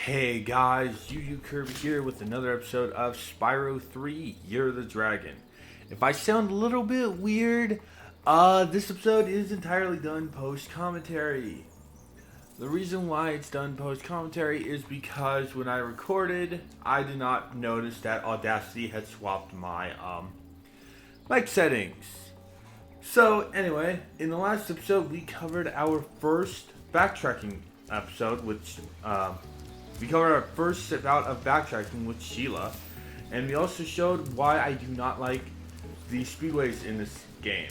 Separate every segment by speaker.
Speaker 1: Hey guys, Yuyukirby here with another episode of Spyro 3, Year of the Dragon. If I sound a little bit weird, this episode is entirely done post-commentary. The reason why it's done post-commentary is because when I recorded, I did not notice that Audacity had swapped my, mic settings. So, anyway, in the last episode, we covered our first backtracking episode, which, we covered our first bout of backtracking with Sheila, and we also showed why I do not like the speedways in this game.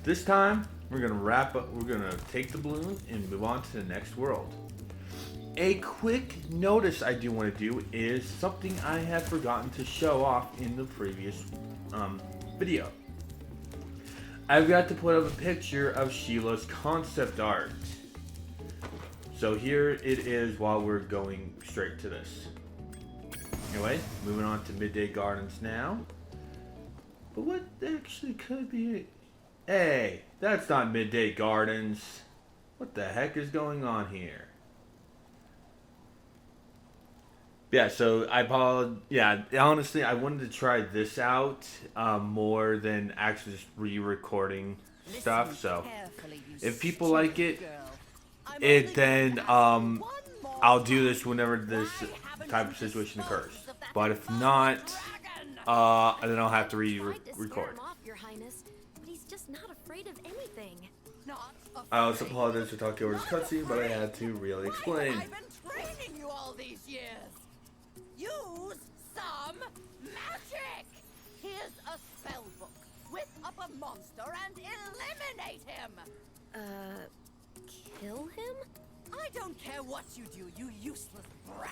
Speaker 1: This time, we're gonna wrap up. We're gonna take the balloon and move on to the next world. A quick notice I do want to do is something I have forgotten to show off in the previous video. I've got to put up a picture of Sheila's concept art. So here it is while we're going straight to this. Anyway, moving on to Midday Gardens now. But what actually could be... Hey, that's not Midday Gardens. What the heck is going on here? Yeah, so honestly, I wanted to try this out more than actually just re-recording stuff. So if people like it, then I'll do this whenever this type of situation occurs. But if not, then I'll have to re-record. I also apologize for talking over this cutscene, but I had to really explain.
Speaker 2: I've been training you all these years. Use some magic. Here's a spell book. Whip up a monster and eliminate him.
Speaker 3: Kill him?
Speaker 2: I don't care what you do, you useless brat,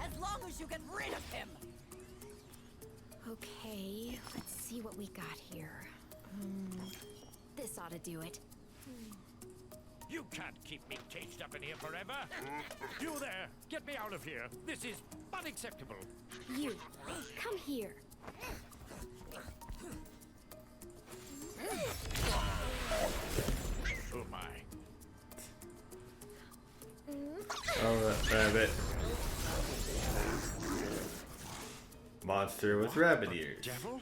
Speaker 2: as long as you get rid of him.
Speaker 3: Okay, let's see what we got here. This ought to do it.
Speaker 4: You can't keep me caged up in here forever. You there, get me out of here. This is unacceptable.
Speaker 3: You, come here.
Speaker 4: Oh my.
Speaker 1: Oh, that rabbit. Monster with rabbit ears.
Speaker 4: Devil?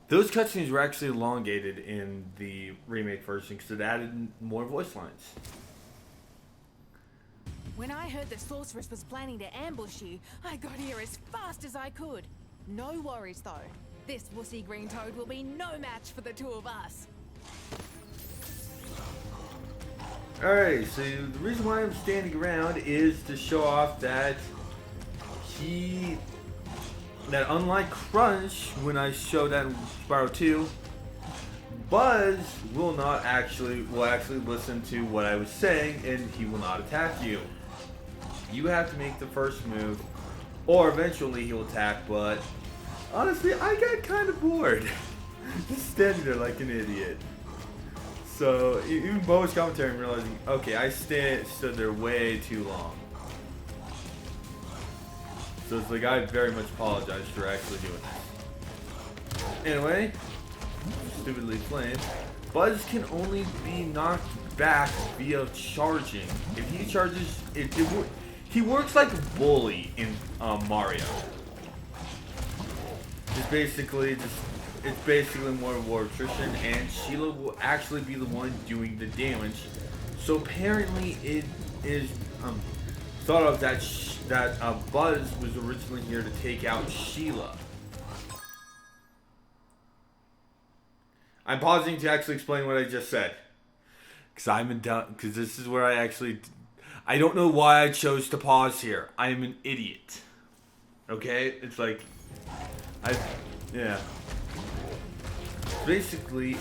Speaker 1: Those cutscenes were actually elongated in the remake version because it added more voice lines.
Speaker 5: When I heard the sorceress was planning to ambush you, I got here as fast as I could. No worries though. This wussy green toad will be no match for the two of us.
Speaker 1: Alright, so the reason why I'm standing around is to show off that unlike Crunch, when I showed that in Spyro 2, Buzz will actually listen to what I was saying, and he will not attack you. You have to make the first move, or eventually he'll attack, but honestly, I got kind of bored. Just standing there like an idiot. So, even Bo's commentary, I'm realizing, okay, I stood there way too long. So it's like, I very much apologize for actually doing this. Anyway, stupidly flamed. Buzz can only be knocked back via charging. If he charges, he works like a bully in Mario. It's basically more war attrition, and Sheila will actually be the one doing the damage. So apparently, it is thought of that Buzz was originally here to take out Sheila. I'm pausing to actually explain what I just said, because this is where I don't know why I chose to pause here. I am an idiot. Okay, it's like yeah. Basically,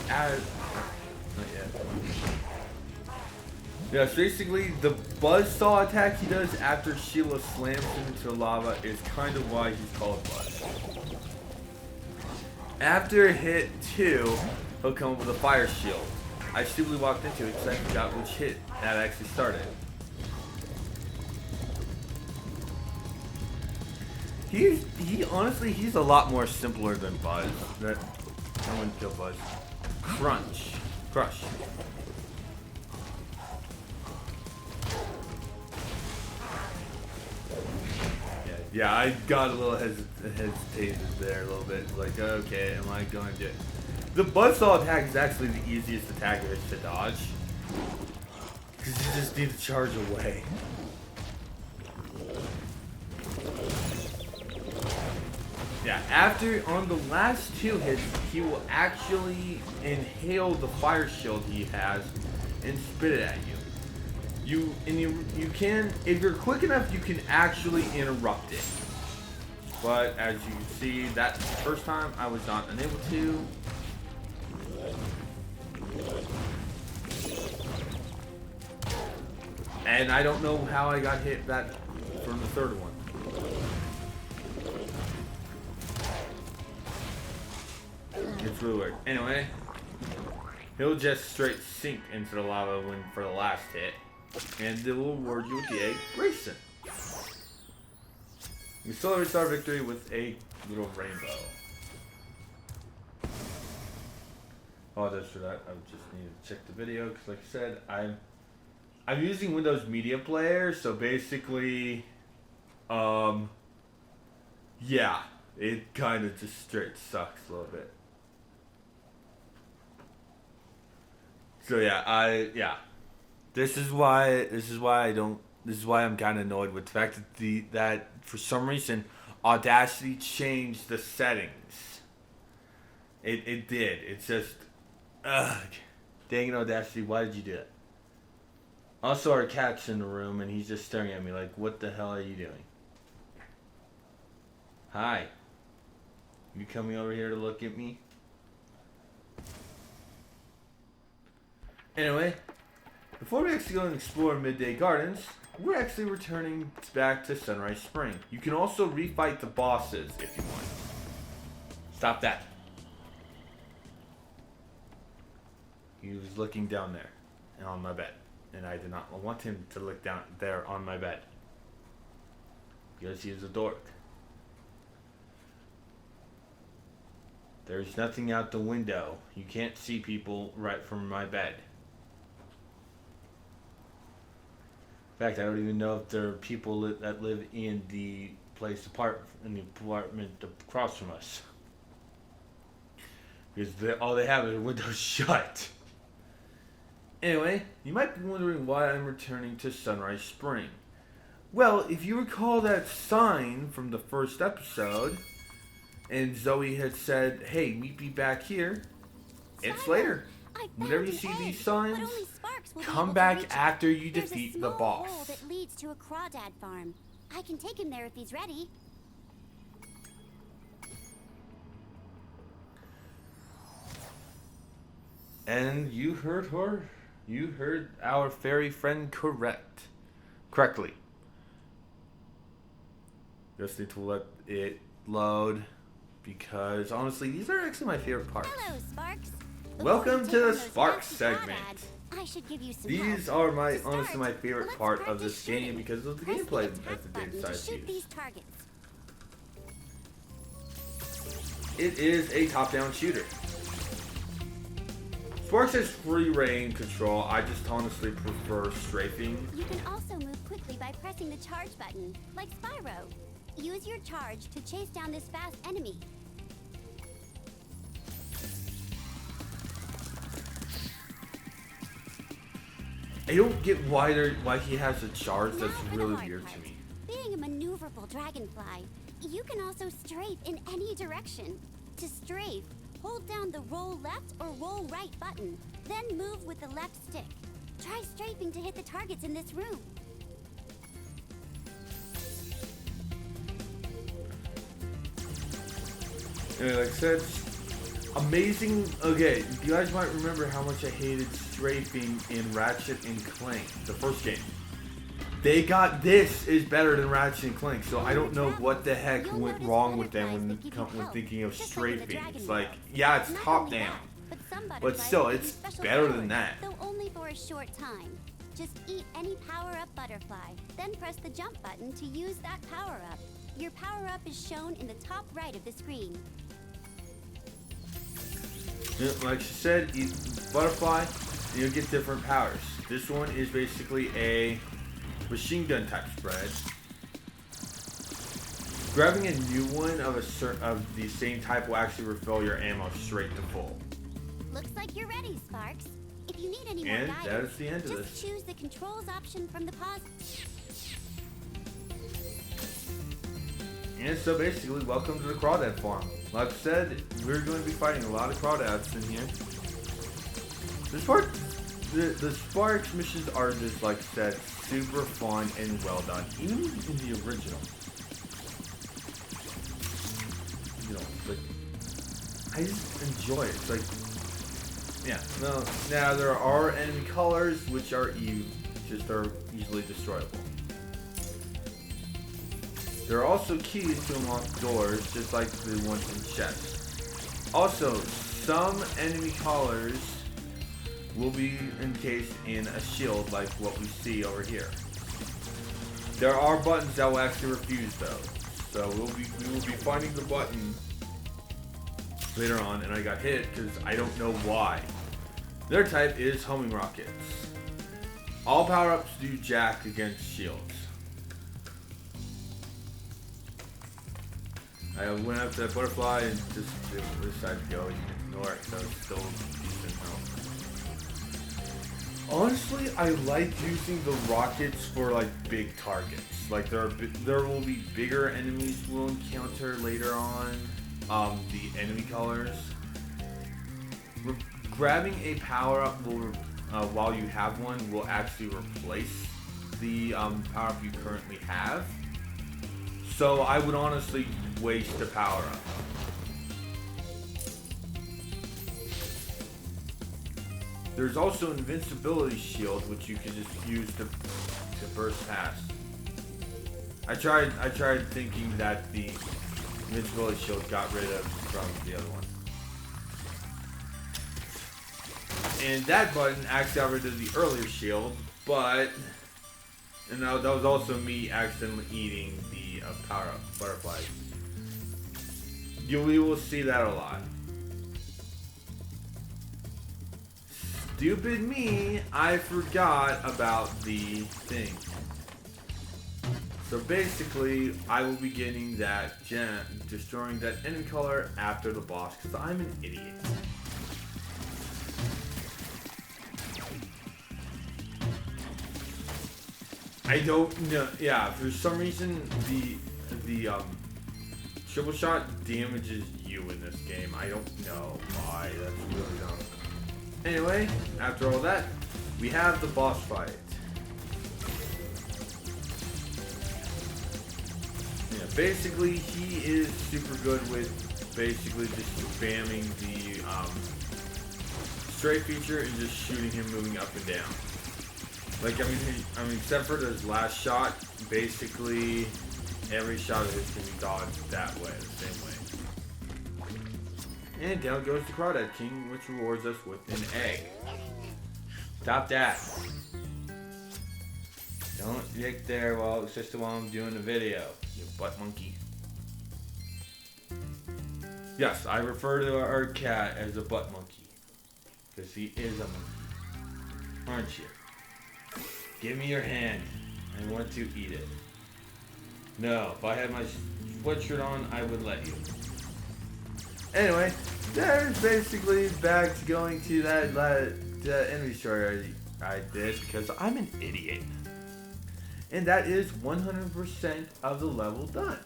Speaker 1: yeah, basically, the buzzsaw attack he does after Sheila slams him into the lava is kind of why he's called Buzz. After hit 2, he'll come up with a fire shield. I stupidly walked into it because I forgot which hit that actually started. He honestly, he's a lot more simpler than Buzz. That I wouldn't kill Buzz. Crush. Yeah, I got a little hesitated there a little bit. Like, okay, am I going to do it? The buzzsaw attack is actually the easiest attack there is to dodge. Because you just need to charge away. Yeah, after, on the last 2 hits, he will actually inhale the fire shield he has and spit it at you. You can, if you're quick enough, you can actually interrupt it. But as you can see, that first time I was not unable to. And I don't know how I got hit that from the third one. It's really weird. Anyway, he'll just straight sink into the lava when for the last hit. And it will reward you with the egg, Grayson. You celebrate our victory with a little rainbow. Apologize for that. I just need to check the video because, like I said, I'm using Windows Media Player, so basically, yeah, it kind of just straight sucks a little bit. So yeah. This is why I'm kind of annoyed with the fact that that for some reason Audacity changed the settings. It did. It's just, ugh. Dang it, Audacity, why did you do it? Also, our cat's in the room and he's just staring at me like, what the hell are you doing? Hi. You coming over here to look at me? Anyway, before we actually go and explore Midday Gardens, we're actually returning back to Sunrise Spring. You can also refight the bosses if you want. Stop that. He was looking down there and on my bed. And I did not want him to look down there on my bed. Because he is a dork. There's nothing out the window. You can't see people right from my bed. In fact, I don't even know if there are people that live in the apartment across from us. Because all they have is windows shut. Anyway, you might be wondering why I'm returning to Sunrise Spring. Well, if you recall that sign from the first episode, and Zoe had said, hey, meet me back here, it's later. Whenever you see these signs, come back after you defeat the boss.
Speaker 6: Hole that leads to a crawdad farm. I can take him there if he's ready.
Speaker 1: And you heard her. You heard our fairy friend correctly. Just need to let it load because honestly, these are actually my favorite parts.
Speaker 6: Hello, Sparks.
Speaker 1: Welcome to the Sparks segment.
Speaker 6: I should give you some
Speaker 1: These
Speaker 6: help.
Speaker 1: are my
Speaker 6: To start,
Speaker 1: honestly my favorite
Speaker 6: let's
Speaker 1: part of
Speaker 6: practice
Speaker 1: this game
Speaker 6: shooting.
Speaker 1: because of the
Speaker 6: Press
Speaker 1: gameplay
Speaker 6: attack
Speaker 1: that the
Speaker 6: button
Speaker 1: game
Speaker 6: to
Speaker 1: decides to
Speaker 6: shoot
Speaker 1: use.
Speaker 6: these targets.
Speaker 1: It is a top-down shooter. Sparks has free reign control. I just honestly prefer strafing.
Speaker 6: You can also move quickly by pressing the charge button, like Spyro. Use your charge to chase down this fast enemy.
Speaker 1: I don't get why he has a charge. That's
Speaker 6: Now for the
Speaker 1: really
Speaker 6: hard
Speaker 1: weird
Speaker 6: part.
Speaker 1: to me.
Speaker 6: Being a maneuverable dragonfly, you can also strafe in any direction. To strafe, hold down the roll left or roll right button, then move with the left stick. Try strafing to hit the targets in this room.
Speaker 1: Anyway, like I said, amazing. Okay, you guys might remember how much I hated strafing in Ratchet and Clank, the first game. They got this is better than Ratchet and Clank, so I don't know what the heck went wrong with them when thinking of strafing. It's like, yeah, it's top down, but still, it's better than that.
Speaker 6: Though only for a short time. Just eat any power-up butterfly, then press the jump button to use that power-up. Your power-up is shown in the top right of the screen.
Speaker 1: Like she said, eat butterfly, you'll get different powers. This one is basically a machine gun type spread. Grabbing a new one of the same type will actually refill your ammo straight to full.
Speaker 6: Looks like you're ready, Sparks. If you need any more
Speaker 1: And
Speaker 6: guidance,
Speaker 1: that is the end of
Speaker 6: just
Speaker 1: this.
Speaker 6: choose the controls option from the pause.
Speaker 1: And so basically, welcome to the Crawdad farm. Like I said, we're going to be fighting a lot of Crawdads in here. This part, the Sparks missions are just, like I said, super fun and well done. Even in the original. You know, like, I just enjoy it. It's like, yeah. No, now there are enemy colors which are easily destroyable. There are also keys to unlock doors, just like the ones in chests. Also, some enemy colors will be encased in a shield, like what we see over here. There are buttons that will actually refuse those, so we will be finding the button later on, and I got hit because I don't know why. Their type is homing rockets. All power-ups do jack against shields. I went up to that butterfly and just decided to go. You can ignore it, so it's still decent health. Honestly, I like using the rockets for like big targets. Like there will be bigger enemies we'll encounter later on. The enemy colors. Grabbing a power up will, while you have one, will actually replace the power up you currently have. So I would honestly waste the power up. There's also an invincibility shield which you can just use to burst past. I tried thinking that the invincibility shield got rid of from the other one. And that button actually got rid of the earlier shield, but and that was also me accidentally eating the power-up butterflies. We will see that a lot. Stupid me, I forgot about the thing. So basically, I will be getting that gem, destroying that enemy color after the boss, because I'm an idiot. I don't know. Yeah, for some reason the triple shot damages you in this game. I don't know why. That's really dumb. Anyway, after all that, we have the boss fight. Yeah, basically he is super good with basically just spamming the straight feature and just shooting him moving up and down. Like, I mean, except for his last shot, basically every shot of his can be dodged that way, the same way. And down goes the Crawdad King, which rewards us with an egg. Stop that. Don't get there while I'm doing the video, you butt monkey. Yes, I refer to our cat as a butt monkey, because he is a monkey, aren't you? Give me your hand. I want to eat it. No, if I had my sweatshirt on, I would let you. Anyway, there's basically back to going to that enemy story I did, because I'm an idiot. And that is 100% of the level done.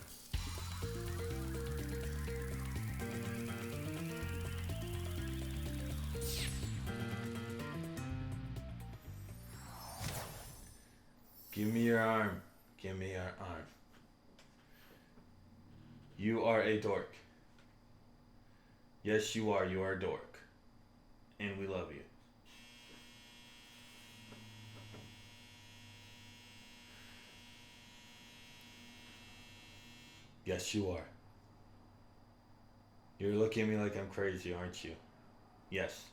Speaker 1: Give me your arm. Give me your arm. You are a dork. Yes, you are. You are a dork. And we love you. Yes, you are. You're looking at me like I'm crazy, aren't you? Yes.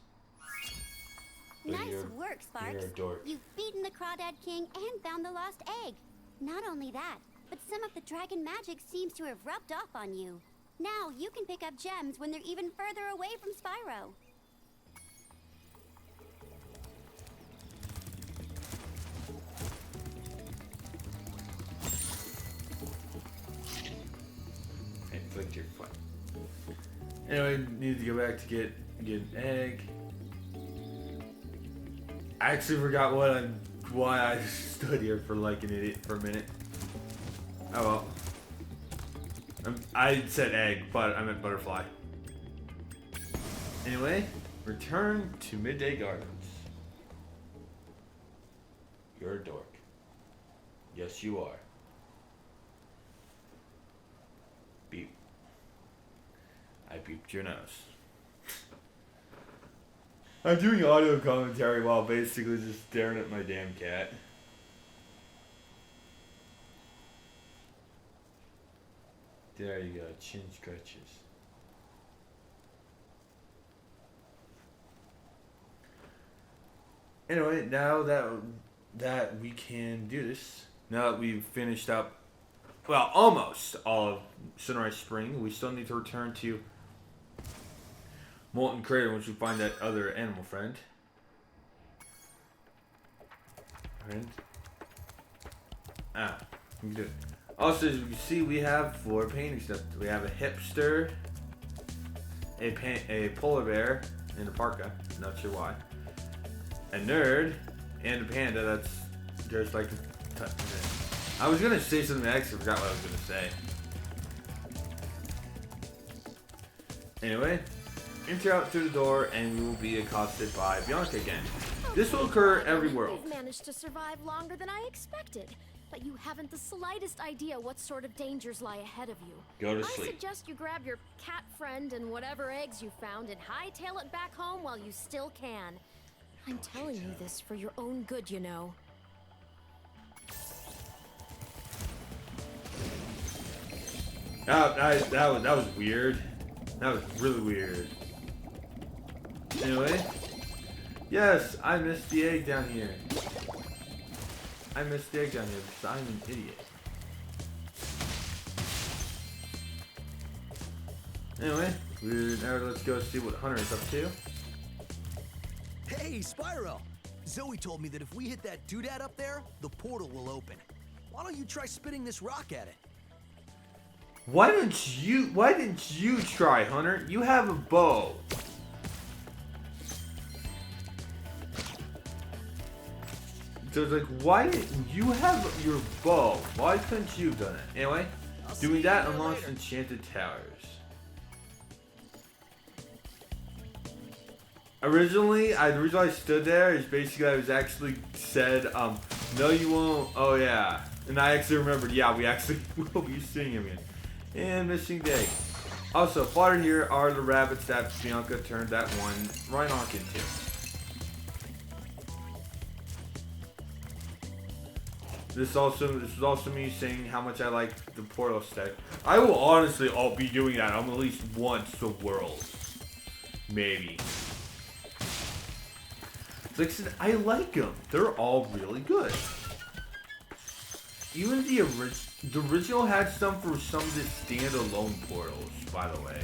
Speaker 1: But
Speaker 6: Nice work, Sparks.
Speaker 1: You're a dork.
Speaker 6: You've beaten the Crawdad King and found the lost egg. Not only that, but some of the dragon magic seems to have rubbed off on you. Now you can pick up gems when they're even further away from Spyro.
Speaker 1: Inflict your foot. Anyway, need to go back to get an egg. I actually forgot why I stood here for like an idiot for a minute. Oh well. I said egg, but I meant butterfly. Anyway, return to Midday Gardens. You're a dork. Yes, you are. Beep. I beeped your nose. I'm doing audio commentary while basically just staring at my damn cat. There you go, chin scratches. Anyway, now that we can do this, now that we've finished up, well, almost all of Sunrise Spring, we still need to return to Molten Crater once we find that other animal friend. We can do it. Also, as you can see, we have 4 painting stuff. We have a hipster, a polar bear, and a parka. Not sure why. A nerd, and a panda that's just like a I was gonna say something, I actually forgot what I was gonna say. Anyway, enter out through the door, and we will be accosted by Bianca again. This will occur every world.
Speaker 3: You've managed to survive longer than I expected, but you haven't the slightest idea what sort of dangers lie ahead of you.
Speaker 1: Go to
Speaker 3: I
Speaker 1: sleep.
Speaker 3: suggest you grab your cat friend and whatever eggs you found and hightail it back home while you still can. I'm telling you this for your own good, you know.
Speaker 1: That was weird. That was really weird. Anyway, yes, I missed the egg down here. I missed the egg down here because I'm an idiot. Anyway, now let's go see what Hunter is up to.
Speaker 7: Hey, Spyro! Zoe told me that if we hit that doodad up there, the portal will open. Why don't you try spitting this rock at it?
Speaker 1: Why didn't you try, Hunter? You have a bow. So it's like, why didn't you have your bow? Why couldn't you have done it? Anyway, doing that unlocks enchanted towers. Originally, the reason I stood there is basically I was actually said, no you won't, oh yeah. And I actually remembered, yeah, we actually will be seeing him again. And missing day. Also, plotted here are the rabbits that Bianca turned that one Rhinoc into. This is also me saying how much I like the portal aesthetic. I will honestly all be doing that at least once a world. Maybe. Like I said, I like them. They're all really good. Even the original had some for some of the standalone portals, by the way.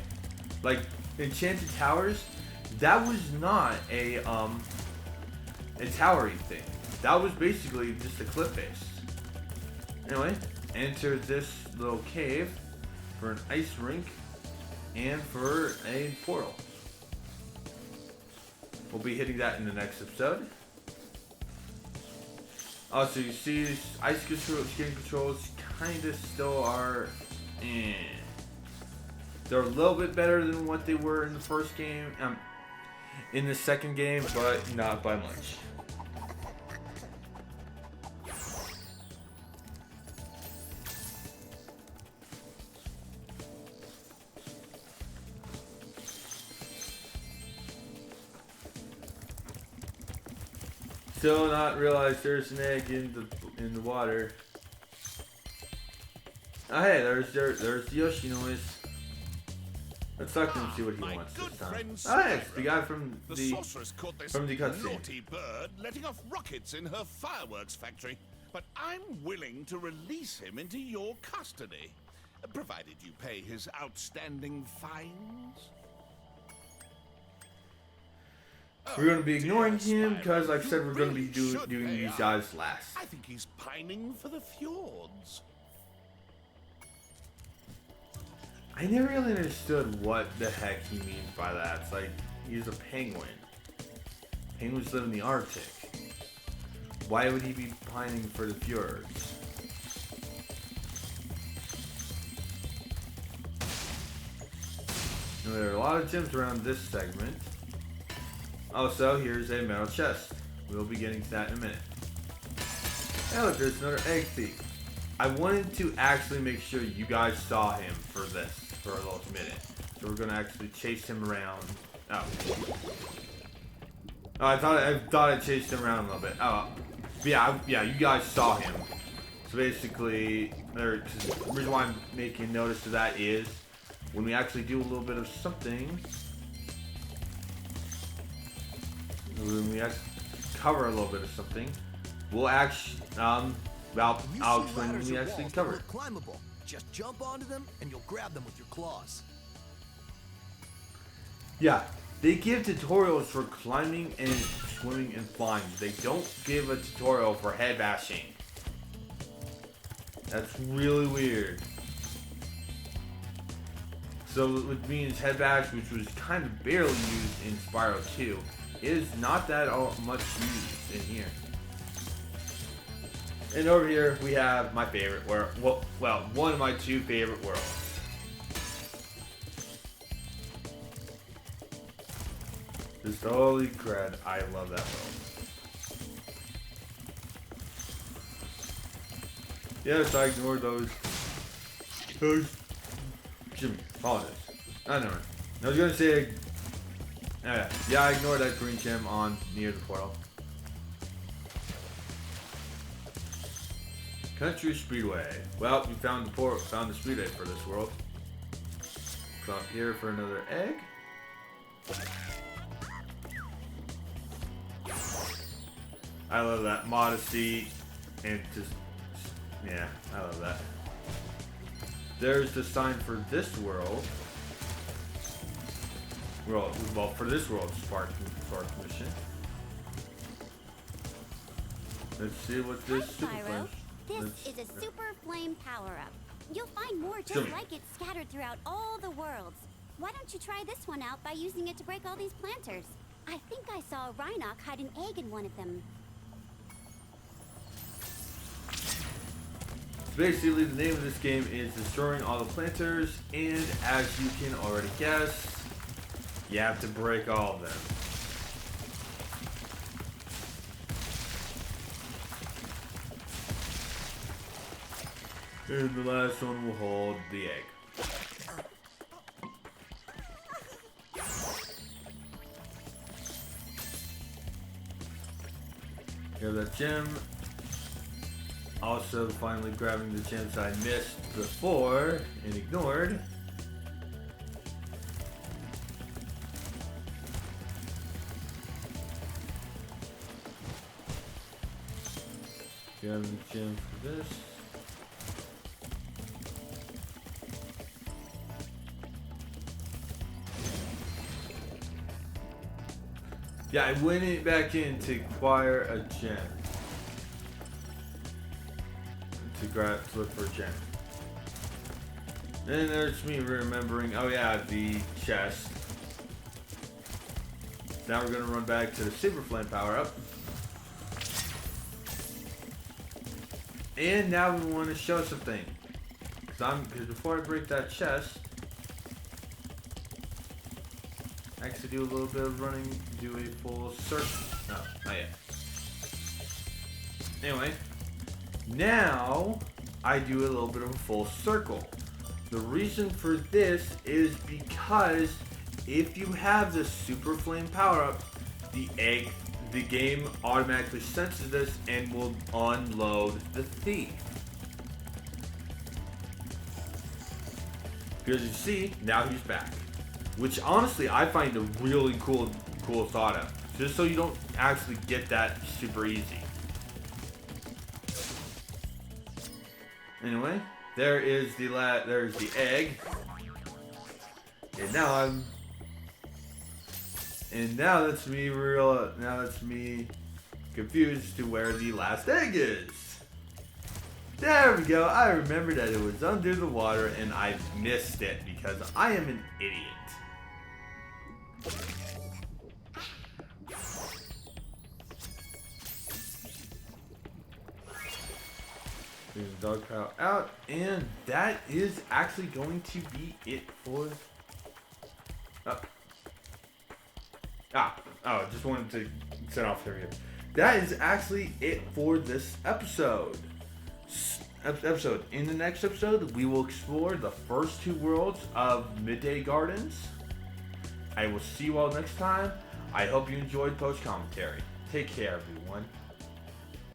Speaker 1: Like Enchanted Towers, that was not a towery thing. That was basically just a cliff face. Anyway, enter this little cave for an ice rink and for a portal. We'll be hitting that in the next episode. Also, you see, ice skin controls kind of still are, They're a little bit better than what they were in the first game, in the second game, but not by much. Still not realized there's an egg in the water. Oh hey, there's the Yoshi noise. Let's talk to him and see what he wants this time. Oh hey, it's the guy from the
Speaker 8: sorceress caught this
Speaker 1: cutscene.
Speaker 8: naughty bird letting off rockets in her fireworks factory. but I'm willing to release him into your custody, provided you pay his outstanding fines.
Speaker 1: We're going to be ignoring him because, like I
Speaker 8: Spyro,
Speaker 1: said, we're going to
Speaker 8: you
Speaker 1: be
Speaker 8: really should
Speaker 1: doing
Speaker 8: pay
Speaker 1: these
Speaker 8: up.
Speaker 1: guys last.
Speaker 8: I think he's pining for the fjords.
Speaker 1: I never really understood what the heck he means by that. It's like, he's a penguin. Penguins live in the Arctic. Why would he be pining for the fjords? Now, there are a lot of gems around this segment. Also, here's a metal chest. We'll be getting to that in a minute. Hey, look, there's another egg thief. I wanted to actually make sure you guys saw him for this, for a little minute. So we're gonna actually chase him around. Oh. Oh, I thought I chased him around a little bit. Oh, yeah, you guys saw him. So basically, the reason why I'm making notice of that is when we actually do a little bit of something, when we actually cover a little bit of something, we'll actually, well, I'll explain when we actually cover it.
Speaker 7: Climbable. Just jump onto them and you'll grab them with your claws.
Speaker 1: Yeah, they give tutorials for climbing and swimming and flying. They don't give a tutorial for head bashing. That's really weird. So which means head bash, which was kind of barely used in Spyro 2, is not that much used in here. And over here we have my favorite world. Well, one of my two favorite worlds. Just holy crud, I love that world. Yes, I ignored those. Jimmy, apologize. I know. I was gonna say, yeah, I ignored that green gem on near the portal. Country Speedway. Well, we found the speedway for this world. So I'm here for another egg. I love that modesty and just, yeah, I love that. There's the sign for this world. Well, for this world, Spark mission. Let's see what this super
Speaker 6: Spyro.
Speaker 1: flame.
Speaker 6: This is a super flame power-up. You'll find more just like it scattered throughout all the worlds. Why don't you try this one out by using it to break all these planters? I think I saw a Rhinoc hide an egg in one of them.
Speaker 1: Basically, the name of this game is Destroying All the Planters, and as you can already guess, you have to break all of them. And the last one will hold the egg. Grab that gem. Also, finally grabbing the gems I missed before and ignored. Grabbing the gem for this. Yeah, I went back in to acquire a gem. To look for a gem. Then there's me remembering, oh yeah, the chest. Now we're gonna run back to the Super Flame power-up. And now we want to show something. Because before I break that chest, I actually do a little bit of running, do a full circle. No, not yet. Anyway, now I do a little bit of a full circle. The reason for this is because if you have the Super Flame power-up, the game automatically senses this and will unload the thief. Because you see, now he's back. Which honestly I find a really cool thought of. Just so you don't actually get that super easy. Anyway, there's the egg. And now that's me confused to where the last egg is. There we go. I remember that it was under the water and I missed it because I am an idiot. There's a dog pile out, and that is actually going to be it for. Just wanted to set off here. That is actually it for this episode. In the next episode, we will explore the first 2 worlds of Midday Gardens. I will see you all next time. I hope you enjoyed post commentary. Take care, everyone.